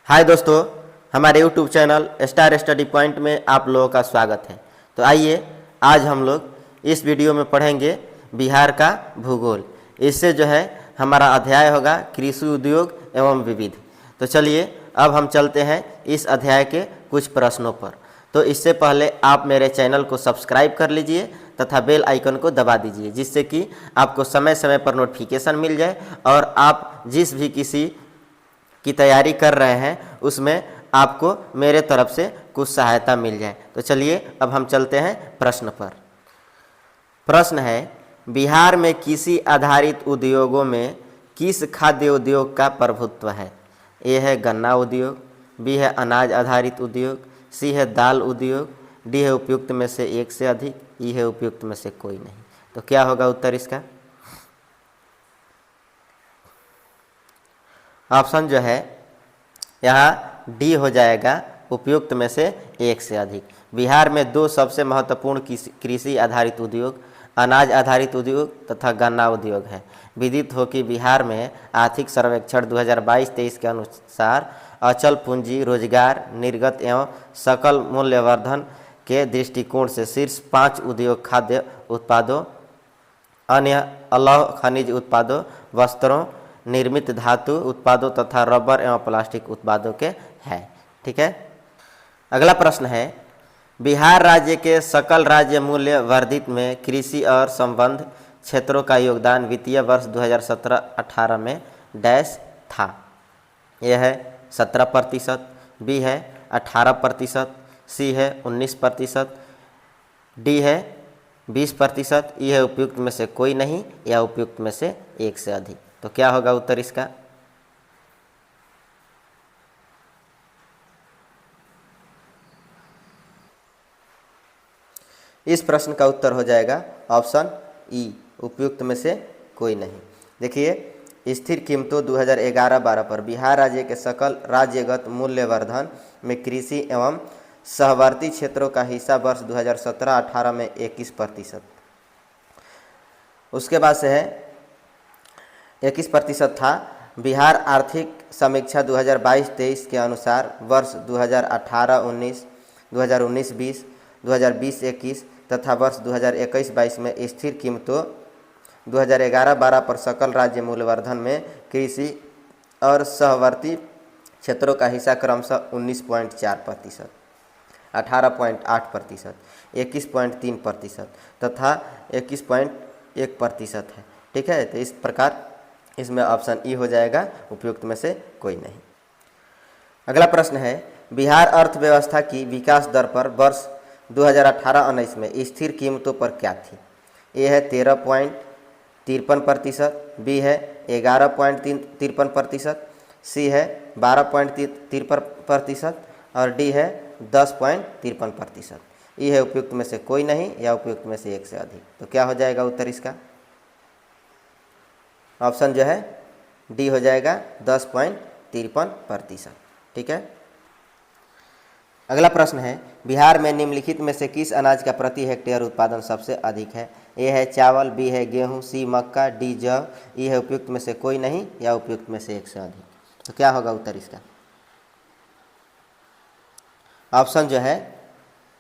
हाय दोस्तों, हमारे YouTube channel star study point में आप लोगों का स्वागत है। तो आइए आज हम लोग इस वीडियो में पढ़ेंगे बिहार का भूगोल। इससे जो है हमारा अध्याय होगा कृषि उद्योग एवं विविध। तो चलिए अब हम चलते हैं इस अध्याय के कुछ प्रश्नों पर। तो इससे पहले आप मेरे चैनल को सब्सक्राइब कर लीजिए तथा बेल आइकन को दबा दीजिए, जिससे कि आपको समय समय पर नोटिफिकेशन मिल जाए और आप जिस भी किसी की तैयारी कर रहे हैं उसमें आपको मेरे तरफ से कुछ सहायता मिल जाए। तो चलिए अब हम चलते हैं प्रश्न पर। प्रश्न है, बिहार में कृषि आधारित उद्योगों में किस खाद्य उद्योग का प्रभुत्व है? ए है गन्ना उद्योग, बी है अनाज आधारित उद्योग, सी है दाल उद्योग, डी है उपयुक्त में से एक से अधिक, ई है उपयुक्त में से कोई नहीं। तो क्या होगा उत्तर इसका? ऑप्शन जो है यहाँ डी हो जाएगा, उपयुक्त में से एक से अधिक। बिहार में दो सबसे महत्वपूर्ण कृषि आधारित उद्योग अनाज आधारित उद्योग तथा गन्ना उद्योग है। विदित हो कि बिहार में आर्थिक सर्वेक्षण 2022-23 के अनुसार अचल पूंजी, रोजगार, निर्गत एवं सकल मूल्यवर्धन के दृष्टिकोण से शीर्ष 5 उद्योग खाद्य उत्पादों, अन्य अलौह खनिज उत्पादों, वस्त्रों, निर्मित धातु उत्पादों तथा रबर एवं प्लास्टिक उत्पादों के हैं। ठीक है। अगला प्रश्न है, बिहार राज्य के सकल राज्य मूल्य वर्धित में कृषि और संबद्ध क्षेत्रों का योगदान वित्तीय वर्ष 2017-18 में डैश था? यह है 17%, बी है 18%, सी है 19%, डी है 20%, ई है उपयुक्त में से कोई नहीं या उपयुक्त में से एक से अधिक। तो क्या होगा उत्तर इसका? इस प्रश्न का उत्तर हो जाएगा ऑप्शन ई, उपयुक्त में से कोई नहीं। देखिए, स्थिर कीमतों 2011-12 पर बिहार राज्य के सकल राज्यगत मूल्यवर्धन में कृषि एवं सहवर्ती क्षेत्रों का हिस्सा वर्ष 2017-18 में 21%, उसके बाद से है 21% था। बिहार आर्थिक समीक्षा 2022-23 के अनुसार वर्ष 2018-19, 2019-20, 2020-21 तथा वर्ष 2021-22 में स्थिर कीमतों 2011-12 पर सकल राज्य मूल्यवर्धन में कृषि और सहवर्ती क्षेत्रों का हिस्सा क्रमशः 19.4%, 18.8%, 21.3% तथा 21.1% है। ठीक है। तो इस प्रकार इसमें ऑप्शन ई हो जाएगा, उपयुक्त में से कोई नहीं। अगला प्रश्न है, बिहार अर्थव्यवस्था की विकास दर पर वर्ष 2018-19 में स्थिर कीमतों पर क्या थी? ए है 13.53%, बी है 11.53%, सी है 12.53% और डी है 10.53%। ई है उपयुक्त में से कोई नहीं या उपयुक्त में से एक से अधिक। तो क्या हो जाएगा उत्तर इसका? ऑप्शन जो है डी हो जाएगा, 10.53%। ठीक है। अगला प्रश्न है, बिहार में निम्नलिखित में से किस अनाज का प्रति हेक्टेयर उत्पादन सबसे अधिक है? ए है चावल, बी है गेहूं, सी मक्का, डी जौ, ई है उपयुक्त में से कोई नहीं या उपयुक्त में से एक से अधिक। तो क्या होगा उत्तर इसका? ऑप्शन जो है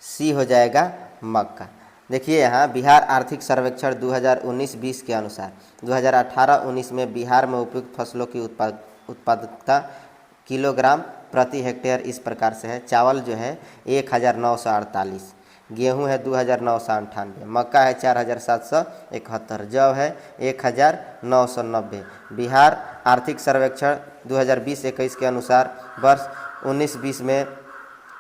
सी हो जाएगा, मक्का। देखिए, यहाँ बिहार आर्थिक सर्वेक्षण 2019-20 के अनुसार 2018-19 में बिहार में उपयुक्त फसलों की उत्पादकता किलोग्राम प्रति हेक्टेयर इस प्रकार से है। चावल जो है 1948, गेहूं है 2998, मक्का है 4771, जौ है 1990। बिहार आर्थिक सर्वेक्षण 2020-21 के अनुसार वर्ष 19-20 में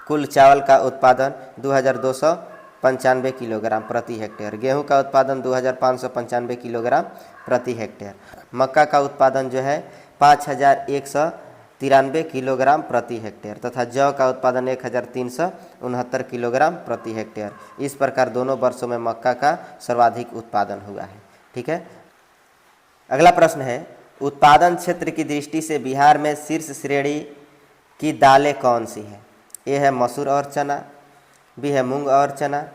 कुल चावल का उत्पादन 2295 किलोग्राम प्रति हेक्टेयर, गेहूं का उत्पादन 2595 किलोग्राम प्रति हेक्टेयर, मक्का का उत्पादन जो है 5193 किलोग्राम प्रति हेक्टेयर तथा जौ का उत्पादन 1369 किलोग्राम प्रति हेक्टेयर। इस प्रकार दोनों वर्षों में मक्का का सर्वाधिक उत्पादन हुआ है। ठीक है। अगला प्रश्न है, उत्पादन क्षेत्र की दृष्टि से बिहार में शीर्ष श्रेणी की दालें कौन सी हैं? ए है मसूर और चना, बी है मूंग और चना,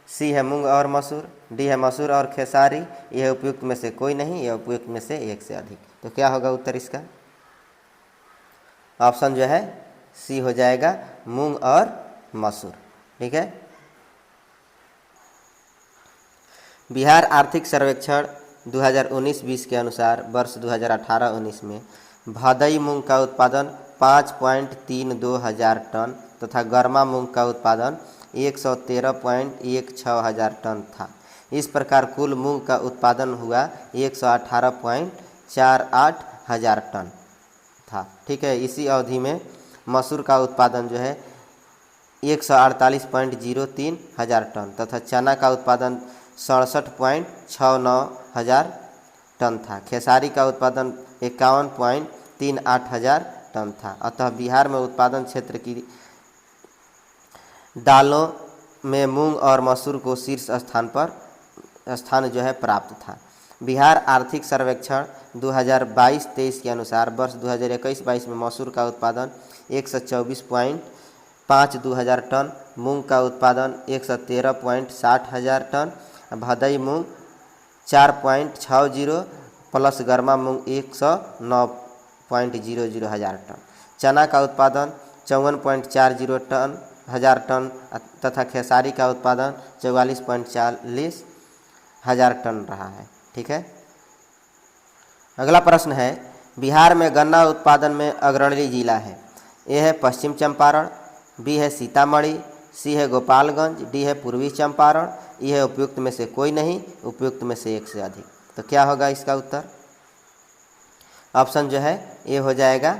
सी है मूंग और मसूर, डी है मसूर और खेसारी, यह उपयुक्त में से कोई नहीं या उपयुक्त में से एक से अधिक। तो क्या होगा उत्तर इसका? ऑप्शन जो है सी हो जाएगा मूंग और मसूर। ठीक है। बिहार आर्थिक सर्वेक्षण 2019-20 के अनुसार वर्ष 2018-19 में भदई मूंग का उत्पादन 5.32 हजार टन तथा गर्मा मूंग का उत्पादन 113.16 हजार टन था। इस प्रकार कुल मूंग का उत्पादन हुआ 118.48 हजार टन था। ठीक है। इसी अवधि में मसूर का उत्पादन जो है 148.03 हजार टन तथा चना का उत्पादन 67.69 हजार टन था। खेसारी का उत्पादन 51.38 हजार टन था। अतः बिहार में उत्पादन क्षेत्र की दालों में मूंग और मसूर को शीर्ष स्थान जो है प्राप्त था। बिहार आर्थिक सर्वेक्षण 2022-23 के अनुसार वर्ष 2021-22 में मसूर का उत्पादन 124.52 हजार टन, मूंग का उत्पादन 113.60 हजार टन, भदई मूंग 4.60 प्लस गर्मा मूंग 109.00 हजार टन, चना का उत्पादन 54.40 हजार टन तथा खेसारी का उत्पादन 44.40 हजार टन रहा है। ठीक है। अगला प्रश्न है, बिहार में गन्ना उत्पादन में अग्रणी जिला है। ए है पश्चिम चंपारण, बी है सीतामढ़ी, सी है गोपालगंज, डी है पूर्वी चंपारण, ई है उपयुक्त में से कोई नहीं, उपयुक्त में से एक से अधिक। तो क्या होगा इसका उत्तर? ऑप्शन जो है ए हो जाएगा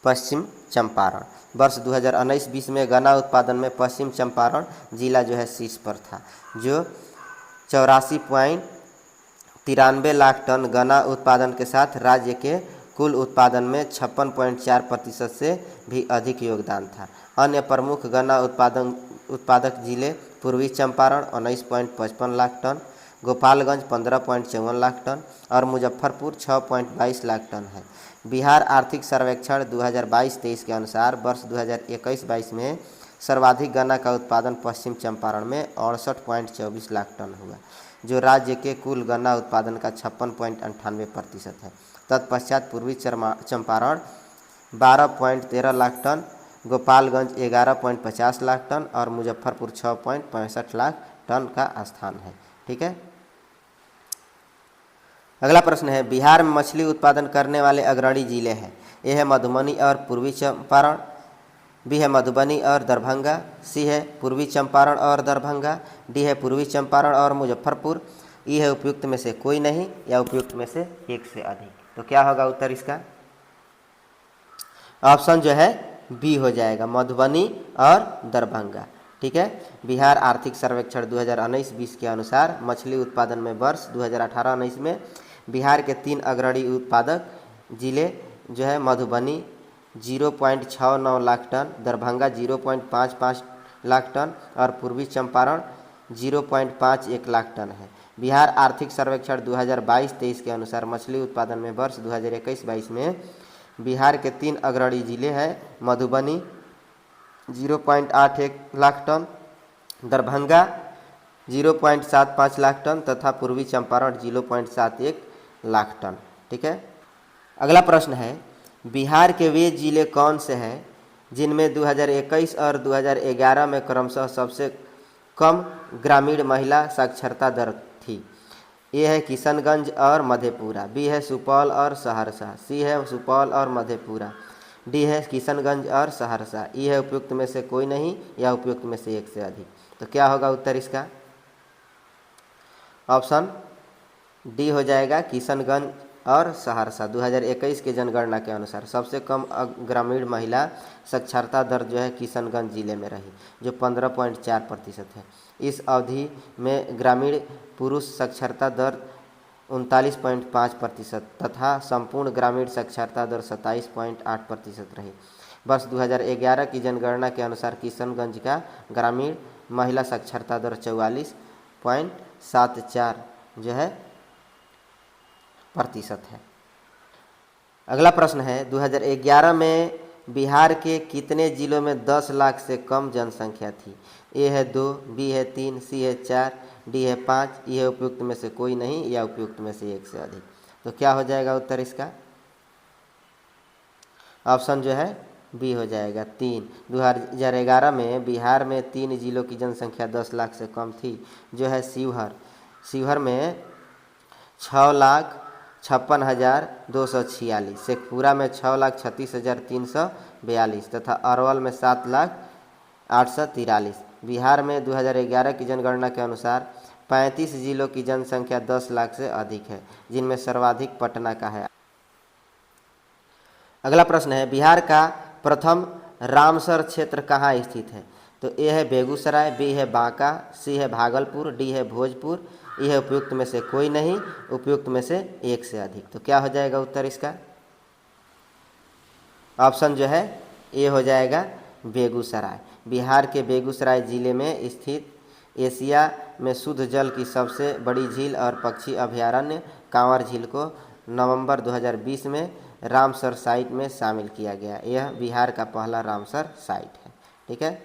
पश्चिम चंपारण। वर्ष 2019-20 में गन्ना उत्पादन में पश्चिम चंपारण जिला जो है शीर्ष पर था, जो 84.93 लाख टन गन्ना उत्पादन के साथ राज्य के कुल उत्पादन में 56.4% से भी अधिक योगदान था। अन्य प्रमुख गन्ना उत्पादक जिले पूर्वी चंपारण 19.55 लाख टन, गोपालगंज 15.54 लाख टन और मुजफ्फरपुर 6.22 लाख टन है। बिहार आर्थिक सर्वेक्षण 2022-23 के अनुसार वर्ष 2021-22 में सर्वाधिक गन्ना का उत्पादन पश्चिम चंपारण में 68.24 लाख टन हुआ, जो राज्य के कुल गन्ना उत्पादन का 56.98% है। तत्पश्चात पूर्वी चंपारण 12.13 लाख टन, गोपालगंज 11.50 लाख टन और मुजफ्फरपुर 6.65 लाख टन का स्थान है। ठीक है। अगला प्रश्न है, बिहार में मछली उत्पादन करने वाले अग्रणी जिले हैं। ए है मधुबनी और पूर्वी चंपारण, बी है मधुबनी और दरभंगा, सी है पूर्वी चंपारण और दरभंगा, डी है पूर्वी चंपारण और मुजफ्फरपुर, ई है उपयुक्त में से कोई नहीं या उपयुक्त में से एक से अधिक। तो क्या होगा उत्तर इसका? ऑप्शन जो है बी हो जाएगा, मधुबनी और दरभंगा। ठीक है। बिहार आर्थिक सर्वेक्षण 2019-20 के अनुसार मछली उत्पादन में वर्ष 2018-19 में बिहार के 3 अग्रणी उत्पादक जिले जो है मधुबनी 0.69 लाख टन, दरभंगा 0.55 लाख टन और पूर्वी चंपारण 0.51 लाख टन है। बिहार आर्थिक सर्वेक्षण 2022-23 के अनुसार मछली उत्पादन में वर्ष 2021-22 में बिहार के 3 अग्रणी जिले हैं मधुबनी 0.81 लाख टन, दरभंगा 0.75 लाख टन तथा पूर्वी चंपारण 0.71 लाख टन। ठीक है। अगला प्रश्न है, बिहार के वे जिले कौन से हैं जिनमें 2021 और 2011 में क्रमशः सबसे कम ग्रामीण महिला साक्षरता दर थी? ए है किशनगंज और मधेपुरा, बी है सुपौल और सहरसा, सी है सुपौल और मधेपुरा, डी है किशनगंज और सहरसा, ई है उपयुक्त में से कोई नहीं या उपयुक्त में से एक से अधिक। तो क्या होगा उत्तर इसका? ऑप्शन डी हो जाएगा, किशनगंज और सहरसा। 2021 के जनगणना के अनुसार सबसे कम ग्रामीण महिला साक्षरता दर जो है किशनगंज जिले में रही, जो 15.4% है। इस अवधि में ग्रामीण पुरुष साक्षरता दर 39.5% तथा संपूर्ण ग्रामीण साक्षरता दर 27.8% रही। वर्ष 2011 की जनगणना के अनुसार किशनगंज का ग्रामीण महिला साक्षरता दर 44.74 जो है प्रतिशत है। अगला प्रश्न है, 2011 में बिहार के कितने जिलों में 10 लाख से कम जनसंख्या थी? ए है 2, बी है 3, सी है 4, डी है 5, ई है उपयुक्त में से कोई नहीं या उपयुक्त में से एक से अधिक। तो क्या हो जाएगा उत्तर इसका? ऑप्शन जो है बी हो जाएगा 3। 2011 में बिहार में 3 जिलों की जनसंख्या 10 लाख से कम थी, जो है शिवहर में 6,56,246, शेखपुरा में 6,36,342 तथा अरवल में 7,08,43। बिहार में 2011 की जनगणना के अनुसार 35 जिलों की जनसंख्या 10 लाख से अधिक है, जिनमें सर्वाधिक पटना का है। अगला प्रश्न है, बिहार का प्रथम रामसर क्षेत्र कहाँ स्थित है? तो ए है बेगूसराय, बी है बांका, सी है भागलपुर, डी है भोजपुर, ये है उपयुक्त में से कोई नहीं, उपयुक्त में से एक से अधिक। तो क्या हो जाएगा उत्तर इसका? ऑप्शन जो है ए हो जाएगा बेगूसराय। बिहार के बेगूसराय जिले में स्थित एशिया में शुद्ध जल की सबसे बड़ी झील और पक्षी अभयारण्य कांवर झील को नवंबर 2020 में रामसर साइट में शामिल किया गया। यह बिहार का पहला रामसर साइट है। ठीक है।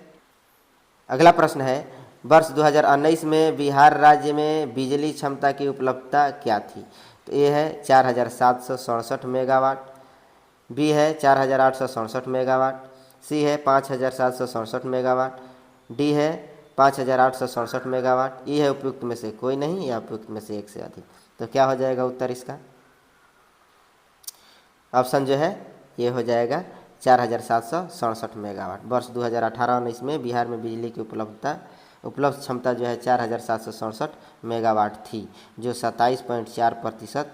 अगला प्रश्न है, वर्ष 2019 में बिहार राज्य में बिजली क्षमता की उपलब्धता क्या थी? तो ये है 4,767 मेगावाट, बी है 4,867 मेगावाट, सी है 5,767 मेगावाट, डी है 5,867 मेगावाट। ये है उपयुक्त में से कोई नहीं या उपयुक्त में से एक से अधिक। तो क्या हो जाएगा उत्तर इसका? ऑप्शन जो है ये हो जाएगा 4,767 मेगावाट। वर्ष 2018-19 में बिहार में बिजली की उपलब्ध क्षमता जो है 4,767 मेगावाट थी, जो 27.4%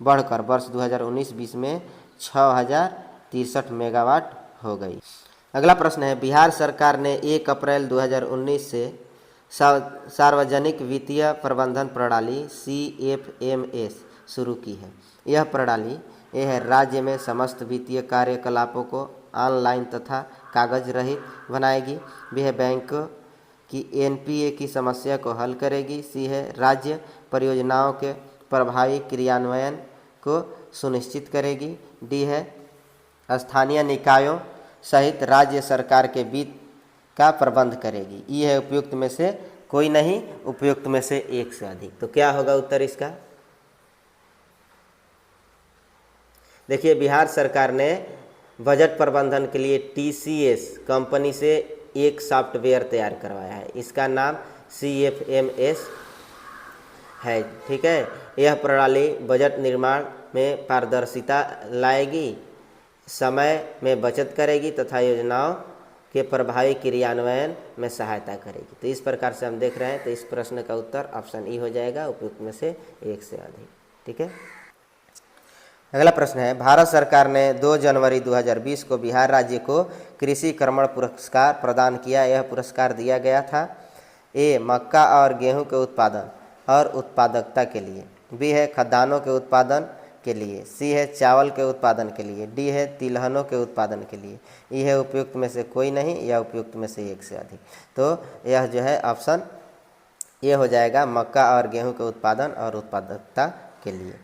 बढ़कर वर्ष 2019-20 में 6,063 मेगावाट हो गई। अगला प्रश्न है, बिहार सरकार ने 1 अप्रैल 2019 से सार्वजनिक वित्तीय प्रबंधन प्रणाली CFMS शुरू की है। यह प्रणाली राज्य में समस्त वित्तीय कार्यकलापों को ऑनलाइन तथा कागज रहित बनाएगी। वह बैंक की NPA की समस्या को हल करेगी। सी है राज्य परियोजनाओं के प्रभावी क्रियान्वयन को सुनिश्चित करेगी। डी है स्थानीय निकायों सहित राज्य सरकार के वित्त का प्रबंध करेगी। ई है उपयुक्त में से कोई नहीं, उपयुक्त में से एक से अधिक। तो क्या होगा उत्तर इसका? देखिए, बिहार सरकार ने बजट प्रबंधन के लिए TCS कंपनी से एक सॉफ्टवेयर तैयार करवाया है। इसका नाम CFMS है। ठीक है। यह प्रणाली बजट निर्माण में पारदर्शिता लाएगी, समय में बचत करेगी तथा योजनाओं के प्रभावी क्रियान्वयन में सहायता करेगी। तो इस प्रकार से हम देख रहे हैं। तो इस प्रश्न का उत्तर ऑप्शन ई हो जाएगा, उपयुक्त में से एक से अधिक। ठीक है। अगला प्रश्न है, भारत सरकार ने 2 जनवरी 2020 को बिहार राज्य को कृषि कर्मण पुरस्कार प्रदान किया। यह पुरस्कार दिया गया था ए मक्का और गेहूं के उत्पादन और उत्पादकता के लिए, बी है खाद्यान्नों के उत्पादन के लिए, सी है चावल के उत्पादन के लिए, डी है तिलहनों के उत्पादन के लिए। ये है उपयुक्त में से कोई नहीं या उपयुक्त में से एक से अधिक। तो यह जो है ऑप्शन ये हो जाएगा, मक्का और गेहूं के उत्पादन और उत्पादकता के लिए।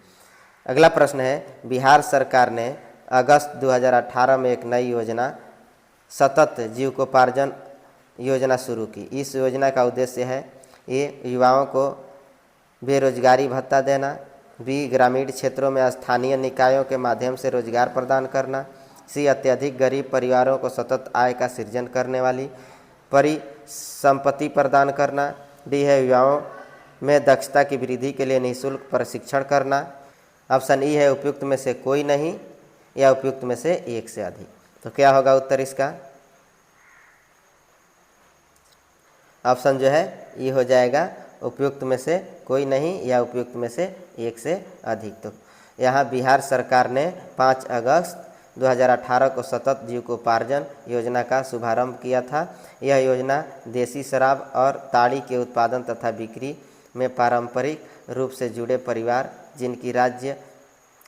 अगला प्रश्न है, बिहार सरकार ने अगस्त 2018 में एक नई योजना सतत जीविकोपार्जन योजना शुरू की। इस योजना का उद्देश्य है ये युवाओं को बेरोजगारी भत्ता देना, बी ग्रामीण क्षेत्रों में स्थानीय निकायों के माध्यम से रोजगार प्रदान करना, सी अत्यधिक गरीब परिवारों को सतत आय का सृजन करने वाली परिसंपत्ति प्रदान करना, डी है युवाओं में दक्षता की वृद्धि के लिए निःशुल्क प्रशिक्षण करना। ऑप्शन ई है उपयुक्त में से कोई नहीं या उपयुक्त में से एक से अधिक। तो क्या होगा उत्तर इसका? ऑप्शन जो है ये हो जाएगा, उपयुक्त में से कोई नहीं या उपयुक्त में से एक से अधिक। तो यहाँ बिहार सरकार ने 5 अगस्त 2018 को सतत जीविकोपार्जन योजना का शुभारंभ किया था। यह योजना देसी शराब और ताड़ी के उत्पादन तथा बिक्री में पारंपरिक रूप से जुड़े परिवार, जिनकी राज्य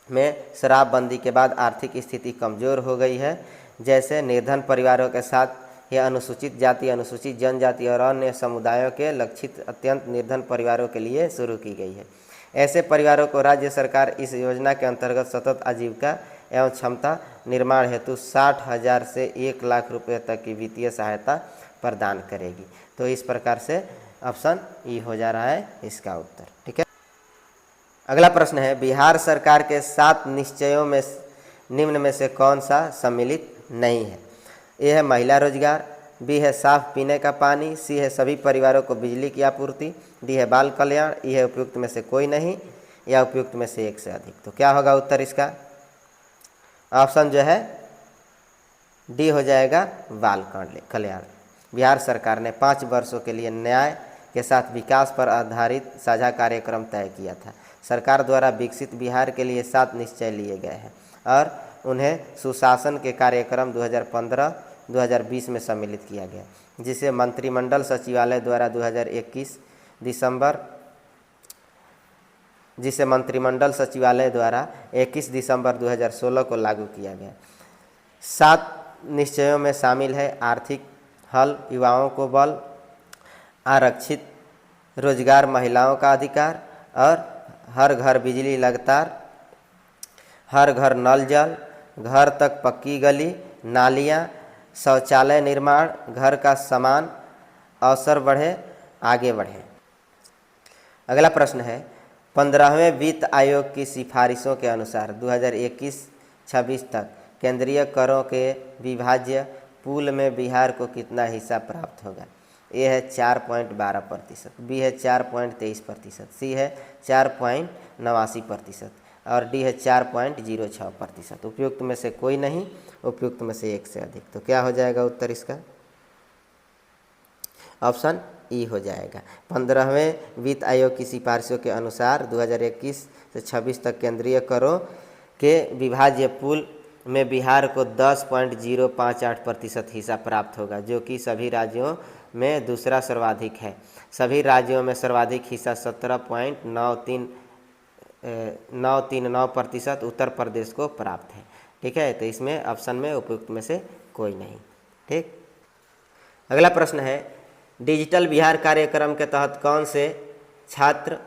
में शराबबंदी के बाद आर्थिक स्थिति कमज़ोर हो गई है, जैसे निर्धन परिवारों के साथ यह अनुसूचित जाति, अनुसूचित जनजाति और अन्य समुदायों के लक्षित अत्यंत निर्धन परिवारों के लिए शुरू की गई है। ऐसे परिवारों को राज्य सरकार इस योजना के अंतर्गत सतत आजीविका एवं क्षमता निर्माण हेतु 60,000 से 1 लाख रुपये तक की वित्तीय सहायता प्रदान करेगी। तो इस प्रकार से ऑप्शन ई हो जा रहा है इसका उत्तर। ठीक है। अगला प्रश्न है, बिहार सरकार के 7 निश्चयों में निम्न में से कौन सा सम्मिलित नहीं है। ए है महिला रोजगार, बी है साफ पीने का पानी, सी है सभी परिवारों को बिजली की आपूर्ति, डी है बाल कल्याण, ई है उपयुक्त में से कोई नहीं या उपयुक्त में से एक से अधिक। तो क्या होगा उत्तर इसका? ऑप्शन जो है डी हो जाएगा बाल कल्याण। बिहार सरकार ने 5 वर्षों के लिए न्याय के साथ विकास पर आधारित साझा कार्यक्रम तय किया था। सरकार द्वारा विकसित बिहार के लिए 7 निश्चय लिए गए हैं और उन्हें सुशासन के कार्यक्रम 2015-2020 में सम्मिलित किया गया, जिसे मंत्रिमंडल सचिवालय द्वारा 21 दिसंबर 2016 को लागू किया गया। 7 निश्चयों में शामिल है आर्थिक हल, युवाओं को बल, आरक्षित रोजगार, महिलाओं का अधिकार और हर घर बिजली लगातार, हर घर नल जल, घर तक पक्की गली, नालियाँ, शौचालय निर्माण, घर का समान अवसर बढ़े, आगे बढ़े। अगला प्रश्न है 15वें वित्त आयोग की सिफारिशों के अनुसार 2021-26 तक केंद्रीय करों के विभाज्य पूल में बिहार को कितना हिस्सा प्राप्त होगा? ए है 4.12%, बी है 4.23%, सी है 4.89% और डी है 4.06%। उपयुक्त में से कोई नहीं, उपयुक्त में से एक से अधिक। तो क्या हो जाएगा उत्तर इसका? ऑप्शन ई हो जाएगा। 15वें वित्त आयोग की सिफारिशों के अनुसार 2021 से 26 तक केंद्रीय करों के विभाज्य पूल में बिहार को 10.058% हिस्सा प्राप्त होगा, जो कि सभी राज्यों में दूसरा सर्वाधिक है। सभी राज्यों में सर्वाधिक हिस्सा 17.939% उत्तर प्रदेश को प्राप्त है। ठीक है, तो इसमें ऑप्शन में उपयुक्त में से कोई नहीं। ठीक, अगला प्रश्न है डिजिटल बिहार कार्यक्रम के तहत कौन से छात्र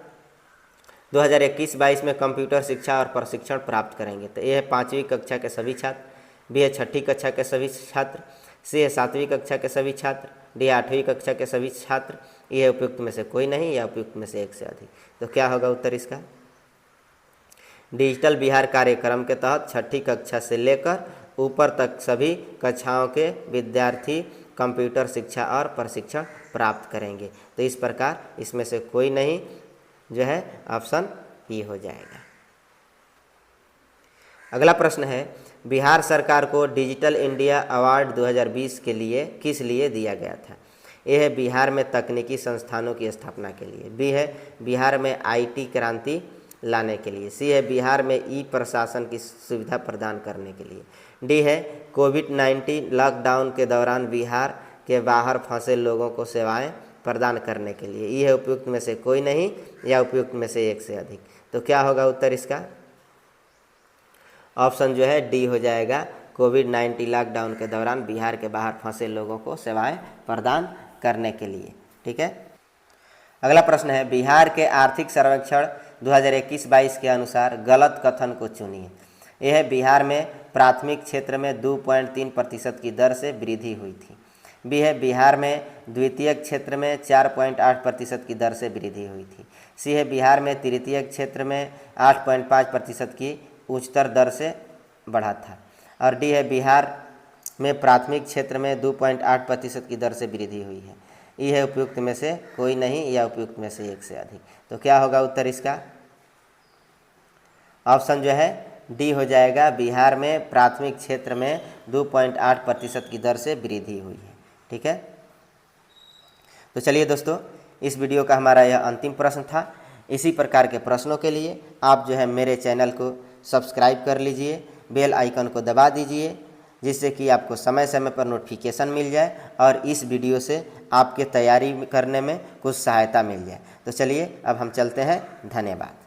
2021-22 में कंप्यूटर शिक्षा और प्रशिक्षण प्राप्त करेंगे? तो ये है 5वीं कक्षा के सभी छात्र, बी है 6ठी कक्षा के सभी छात्र, सी है 7वीं कक्षा के सभी छात्र, डी 8वीं कक्षा के सभी छात्र, ये है उपयुक्त में से कोई नहीं या उपयुक्त में से एक से अधिक। तो क्या होगा उत्तर इसका? डिजिटल बिहार कार्यक्रम के तहत 6ठी कक्षा से लेकर ऊपर तक सभी कक्षाओं के विद्यार्थी कंप्यूटर शिक्षा और प्रशिक्षण प्राप्त करेंगे। तो इस प्रकार इसमें से कोई नहीं जो है ऑप्शन ई हो जाएगा। अगला प्रश्न है बिहार सरकार को डिजिटल इंडिया अवार्ड 2020 के लिए किस लिए दिया गया था? ए है बिहार में तकनीकी संस्थानों की स्थापना के लिए, बी है बिहार में IT क्रांति लाने के लिए, सी है बिहार में ई प्रशासन की सुविधा प्रदान करने के लिए, डी है कोविड-19 लॉकडाउन के दौरान बिहार के बाहर फंसे लोगों को सेवाएं प्रदान करने के लिए। ये है उपयुक्त में से कोई नहीं या उपयुक्त में से एक से अधिक। तो क्या होगा उत्तर इसका? ऑप्शन जो है डी हो जाएगा, कोविड-19 लॉकडाउन के दौरान बिहार के बाहर फंसे लोगों को सेवाएं प्रदान करने के लिए। ठीक है, अगला प्रश्न है बिहार के आर्थिक सर्वेक्षण 2021-22 के अनुसार गलत कथन को चुनिए। यह है बिहार में प्राथमिक क्षेत्र में 2.3% की दर से वृद्धि हुई थी, बी है बिहार में द्वितीयक क्षेत्र में 4.8% की दर से वृद्धि हुई थी, सी है बिहार में तृतीयक क्षेत्र में 8.5% की उच्चतर दर से बढ़ा था और डी है बिहार में प्राथमिक क्षेत्र में 2.8% की दर से वृद्धि हुई है। ये है उपयुक्त में से कोई नहीं या उपयुक्त में से एक से अधिक। तो क्या होगा उत्तर इसका? ऑप्शन जो है डी हो जाएगा, बिहार में प्राथमिक क्षेत्र में 2.8% की दर से वृद्धि हुई है। ठीक है, तो चलिए दोस्तों, इस वीडियो का हमारा यह अंतिम प्रश्न था। इसी प्रकार के प्रश्नों के लिए आप जो है मेरे चैनल को सब्सक्राइब कर लीजिए, बेल आइकन को दबा दीजिए, जिससे कि आपको समय समय पर नोटिफिकेशन मिल जाए और इस वीडियो से आपके तैयारी करने में कुछ सहायता मिल जाए। तो चलिए अब हम चलते हैं। धन्यवाद।